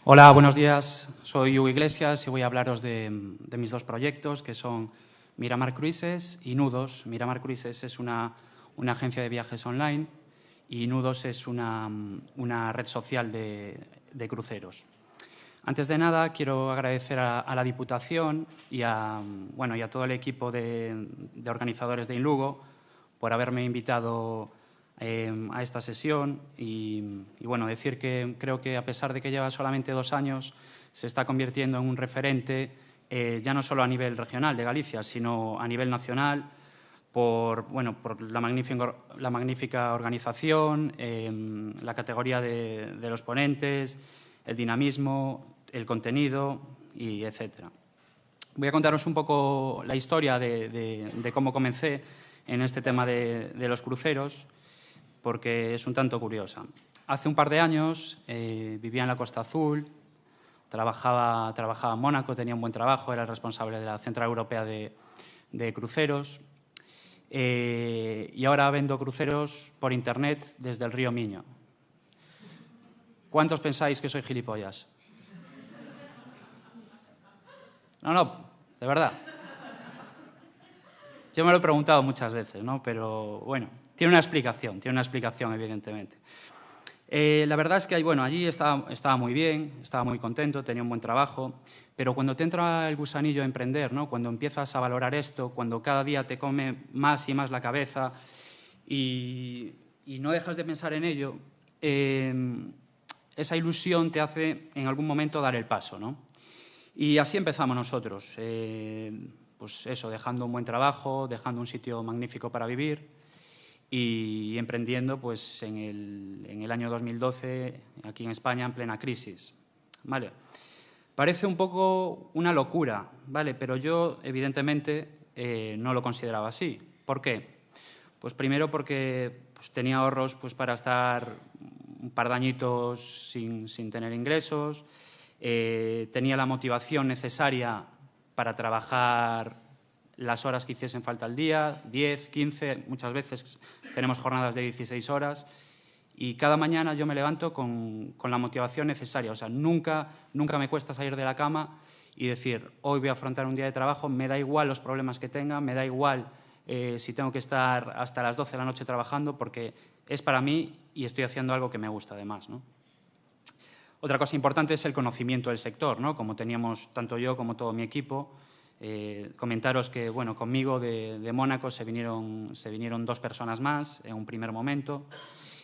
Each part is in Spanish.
Hola, buenos días. Soy Hugo Iglesias y voy a hablaros de mis dos proyectos, que son Miramar Cruises y Nudos. Miramar Cruises es una agencia de viajes online y Nudos es una red social de cruceros. Antes de nada, quiero agradecer a la Diputación y a todo el equipo de organizadores de Inlugo por haberme invitado a esta sesión y decir que creo que a pesar de que lleva solamente 2 años, se está convirtiendo en un referente ya no solo a nivel regional de Galicia, sino a nivel nacional por la magnífica organización, la categoría de los ponentes, el dinamismo, el contenido, y etcétera. Voy a contaros un poco la historia de cómo comencé en este tema de los cruceros, porque es un tanto curiosa. Hace un par de años vivía en la Costa Azul, trabajaba en Mónaco, tenía un buen trabajo, era el responsable de la Central Europea de Cruceros y ahora vendo cruceros por Internet desde el río Miño. ¿Cuántos pensáis que soy gilipollas? No, de verdad. Yo me lo he preguntado muchas veces, ¿no? Pero bueno, tiene una explicación evidentemente. La verdad es que allí estaba muy bien, estaba muy contento, tenía un buen trabajo, pero cuando te entra el gusanillo a emprender, ¿no? Cuando empiezas a valorar esto, cuando cada día te come más y más la cabeza y no dejas de pensar en ello, esa ilusión te hace en algún momento dar el paso, ¿no? Y así empezamos nosotros, pues eso, dejando un buen trabajo, dejando un sitio magnífico para vivir y emprendiendo pues, en el año 2012 aquí en España en plena crisis. ¿Vale? Parece un poco una locura, ¿vale? Pero yo evidentemente no lo consideraba así. ¿Por qué? Pues primero porque pues, tenía ahorros pues, para estar un par de añitos sin tener ingresos, tenía la motivación necesaria para trabajar las horas que hiciesen falta al día, 10, 15, muchas veces tenemos jornadas de 16 horas y cada mañana yo me levanto con la motivación necesaria. O sea, nunca me cuesta salir de la cama y decir, hoy voy a afrontar un día de trabajo, me da igual los problemas que tenga, me da igual si tengo que estar hasta las 12 de la noche trabajando porque es para mí y estoy haciendo algo que me gusta además, ¿no? Otra cosa importante es el conocimiento del sector, ¿no? Como teníamos tanto yo como todo mi equipo. Comentaros que bueno, conmigo de Mónaco se vinieron 2 personas más en un primer momento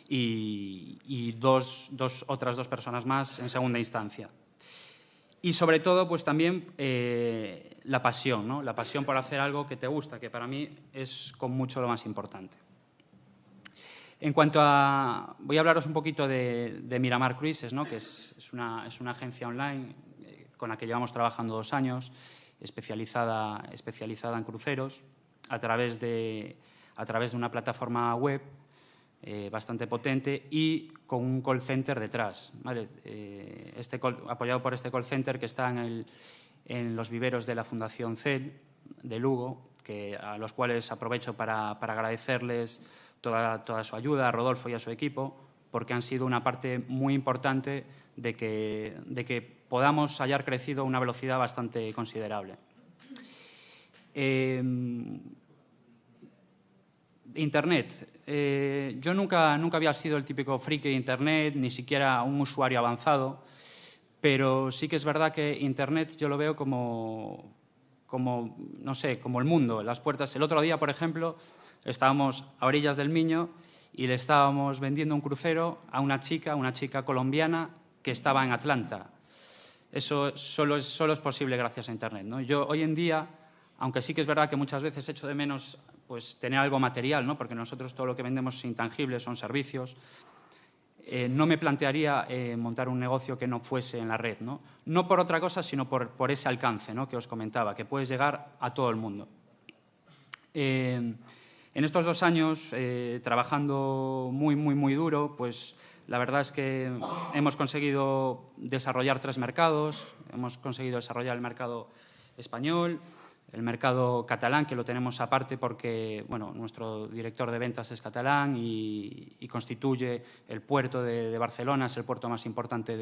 y otras dos personas más en segunda instancia. Y sobre todo, pues también la pasión, ¿no? La pasión por hacer algo que te gusta, que para mí es con mucho lo más importante. En cuanto a... Voy a hablaros un poquito de Miramar Cruises, ¿no? Que es una agencia online con la que llevamos trabajando 2 años, especializada en cruceros, a través de una plataforma web bastante potente y con un call center detrás, ¿vale? Apoyado por este call center que está en los viveros de la Fundación CEL de Lugo, a los cuales aprovecho para agradecerles toda su ayuda, a Rodolfo y a su equipo, porque han sido una parte muy importante de que podamos hallar crecido a una velocidad bastante considerable. Internet. Yo nunca había sido el típico friki de Internet, ni siquiera un usuario avanzado, pero sí que es verdad que Internet yo lo veo como no sé, como el mundo, las puertas. El otro día, por ejemplo, estábamos a orillas del Miño y le estábamos vendiendo un crucero a una chica colombiana que estaba en Atlanta. Eso solo es posible gracias a Internet, ¿no? Yo hoy en día, aunque sí que es verdad que muchas veces echo de menos pues, tener algo material, ¿no? Porque nosotros todo lo que vendemos es intangible, son servicios, no me plantearía montar un negocio que no fuese en la red, ¿no? No por otra cosa, sino por ese alcance, ¿no? Que os comentaba, que puedes llegar a todo el mundo. En estos 2 años, trabajando muy duro, pues la verdad es que hemos conseguido desarrollar 3 mercados. Hemos conseguido desarrollar el mercado español, el mercado catalán, que lo tenemos aparte porque bueno, nuestro director de ventas es catalán y constituye el puerto de Barcelona, es el puerto más importante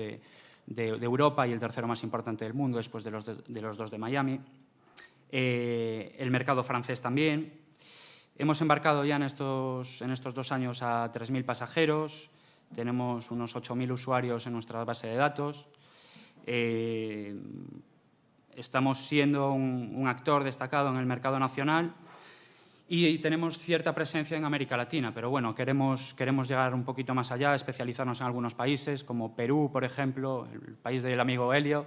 Europa y el tercero más importante del mundo después de los dos de Miami. El mercado francés también. Hemos embarcado ya en estos 2 años a 3.000 pasajeros, tenemos unos 8.000 usuarios en nuestra base de datos. Estamos siendo un actor destacado en el mercado nacional y tenemos cierta presencia en América Latina, pero bueno, queremos llegar un poquito más allá, especializarnos en algunos países, como Perú, por ejemplo, el país del amigo Helio,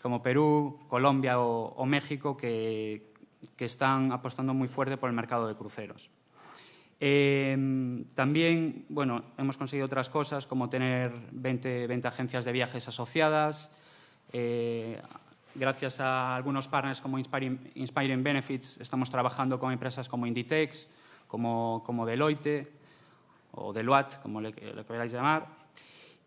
como Perú, Colombia o México, que están apostando muy fuerte por el mercado de cruceros. También, bueno, hemos conseguido otras cosas, como tener 20 agencias de viajes asociadas. Gracias a algunos partners como Inspiring Benefits, estamos trabajando con empresas como Inditex, como Deloitte o Deloitte, como le queráis llamar.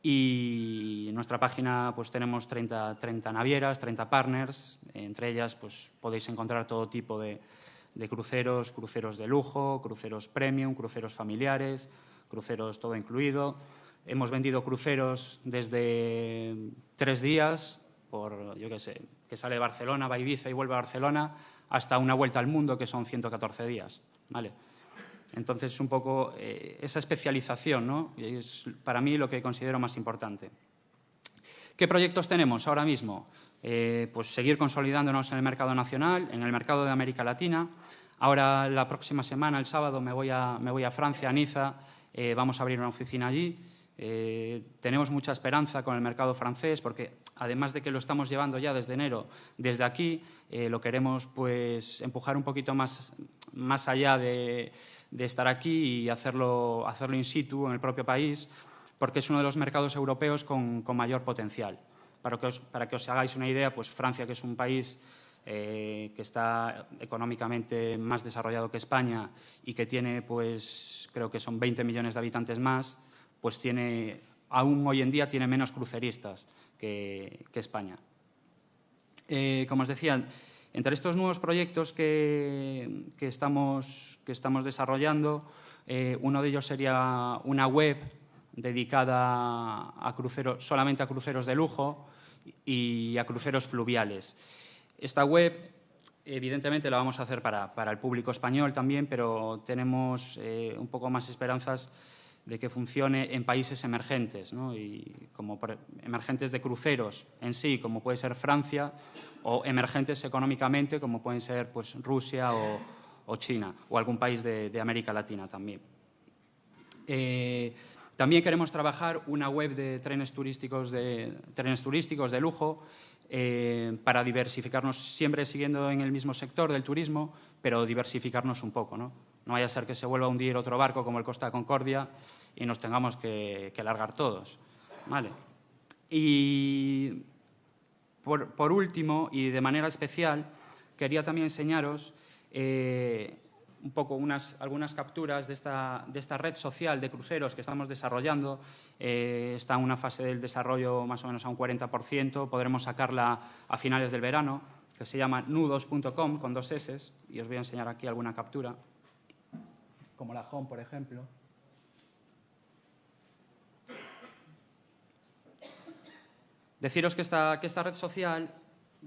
Y en nuestra página pues, tenemos 30 navieras, 30 partners. Entre ellas pues, podéis encontrar todo tipo de cruceros, cruceros de lujo, cruceros premium, cruceros familiares, cruceros todo incluido. Hemos vendido cruceros desde 3 días, por, yo qué sé, que sale de Barcelona, va a Ibiza y vuelve a Barcelona, hasta una vuelta al mundo, que son 114 días. ¿Vale? Entonces, un poco esa especialización, ¿no? Es para mí lo que considero más importante. ¿Qué proyectos tenemos ahora mismo? Pues seguir consolidándonos en el mercado nacional, en el mercado de América Latina. Ahora, la próxima semana, el sábado, me voy a Francia, a Niza. Vamos a abrir una oficina allí. Tenemos mucha esperanza con el mercado francés porque, además de que lo estamos llevando ya desde enero, desde aquí, lo queremos pues, empujar un poquito más allá de estar aquí y hacerlo in situ en el propio país, porque es uno de los mercados europeos con mayor potencial. Para que os hagáis una idea, pues Francia, que es un país que está económicamente más desarrollado que España y que tiene, pues, creo que son 20 millones de habitantes más, pues aún hoy en día tiene menos cruceristas que España. Como os decía, entre estos nuevos proyectos que estamos desarrollando, uno de ellos sería una web dedicada a cruceros, solamente a cruceros de lujo y a cruceros fluviales. Esta web, evidentemente, la vamos a hacer para el público español también, pero tenemos un poco más esperanzas de que funcione en países emergentes, ¿no? Y como emergentes de cruceros en sí, como puede ser Francia, o emergentes económicamente, como pueden ser pues, Rusia o China, o algún país de América Latina también. También queremos trabajar una web de trenes turísticos de lujo para diversificarnos, siempre siguiendo en el mismo sector del turismo, pero diversificarnos un poco, ¿no? No vaya a ser que se vuelva a hundir otro barco como el Costa Concordia y nos tengamos que largar todos. ¿Vale? Y por último, y de manera especial, quería también enseñaros un poco algunas capturas de esta red social de cruceros que estamos desarrollando. Está en una fase del desarrollo más o menos a un 40%. Podremos sacarla a finales del verano, que se llama nudos.com con 2 S, y os voy a enseñar aquí alguna captura, como la Home, por ejemplo. Deciros que esta red social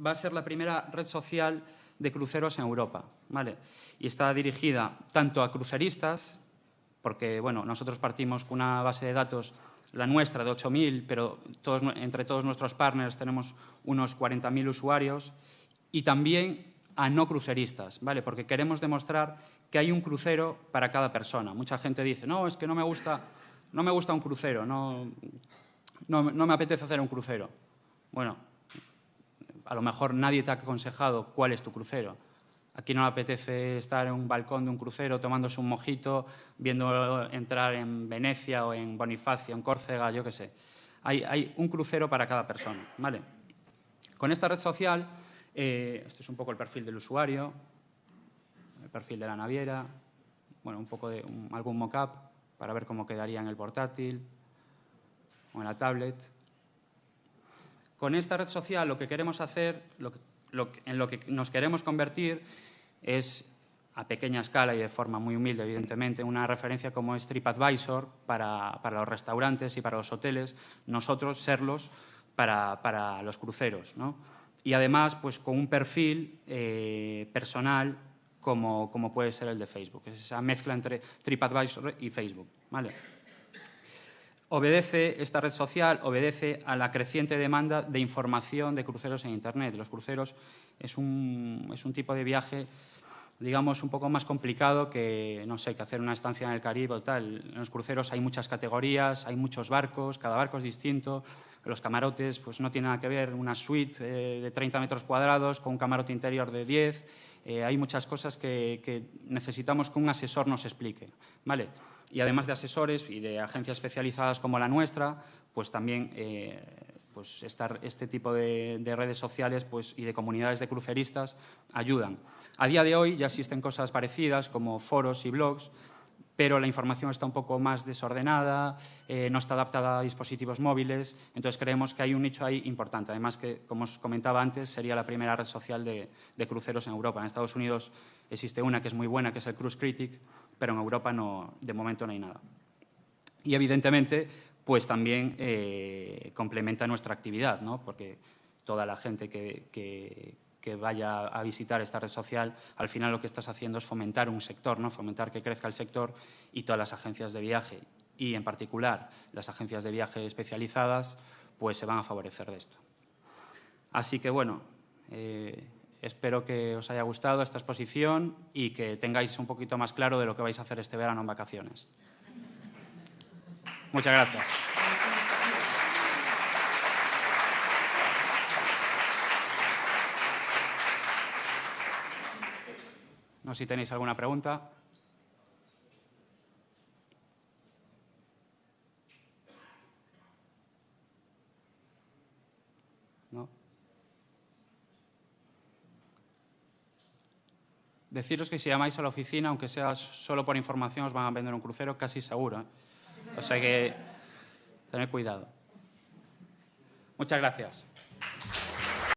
va a ser la primera red social de cruceros en Europa, ¿vale? Y está dirigida tanto a cruceristas, porque bueno, nosotros partimos con una base de datos, la nuestra, de 8.000, pero entre todos nuestros partners tenemos unos 40.000 usuarios, y también a no cruceristas, ¿vale? Porque queremos demostrar que hay un crucero para cada persona. Mucha gente dice, no, es que no me gusta un crucero, no me apetece hacer un crucero. Bueno, a lo mejor nadie te ha aconsejado cuál es tu crucero. Aquí no le apetece estar en un balcón de un crucero tomándose un mojito, viendo entrar en Venecia o en Bonifacio, en Córcega, yo qué sé. Hay un crucero para cada persona, ¿vale? Con esta red social, esto es un poco el perfil del usuario, el perfil de la naviera, bueno, un poco de algún mock-up para ver cómo quedaría en el portátil o en la tablet. Con esta red social lo que queremos hacer, en lo que nos queremos convertir es, a pequeña escala y de forma muy humilde, evidentemente, una referencia como es TripAdvisor para los restaurantes y para los hoteles, nosotros serlos para los cruceros, ¿no? Y además, pues con un perfil personal como puede ser el de Facebook. Es esa mezcla entre TripAdvisor y Facebook, ¿vale? Esta red social obedece a la creciente demanda de información de cruceros en Internet. Los cruceros es un tipo de viaje, digamos, un poco más complicado que, no sé, que hacer una estancia en el Caribe o tal. En los cruceros hay muchas categorías, hay muchos barcos, cada barco es distinto. Los camarotes pues no tienen nada que ver, una suite de 30 metros cuadrados con un camarote interior de 10. Hay muchas cosas que necesitamos que un asesor nos explique, ¿vale? Y además de asesores y de agencias especializadas como la nuestra, pues también pues este tipo de redes sociales pues, y de comunidades de cruceristas ayudan. A día de hoy ya existen cosas parecidas como foros y blogs, pero la información está un poco más desordenada, no está adaptada a dispositivos móviles, entonces creemos que hay un nicho ahí importante. Además que, como os comentaba antes, sería la primera red social de cruceros en Europa. En Estados Unidos existe una que es muy buena, que es el Cruise Critic, pero en Europa de momento no hay nada. Y evidentemente, pues también complementa nuestra actividad, ¿no? Porque toda la gente que vaya a visitar esta red social, al final lo que estás haciendo es fomentar un sector, ¿no? Fomentar que crezca el sector, y todas las agencias de viaje, y en particular las agencias de viaje especializadas, pues se van a favorecer de esto. Así que, bueno, espero que os haya gustado esta exposición y que tengáis un poquito más claro de lo que vais a hacer este verano en vacaciones. Muchas gracias. No sé si tenéis alguna pregunta. ¿No? Deciros que si llamáis a la oficina, aunque sea solo por información, os van a vender un crucero casi seguro, ¿eh? O sea que tened cuidado. Muchas gracias.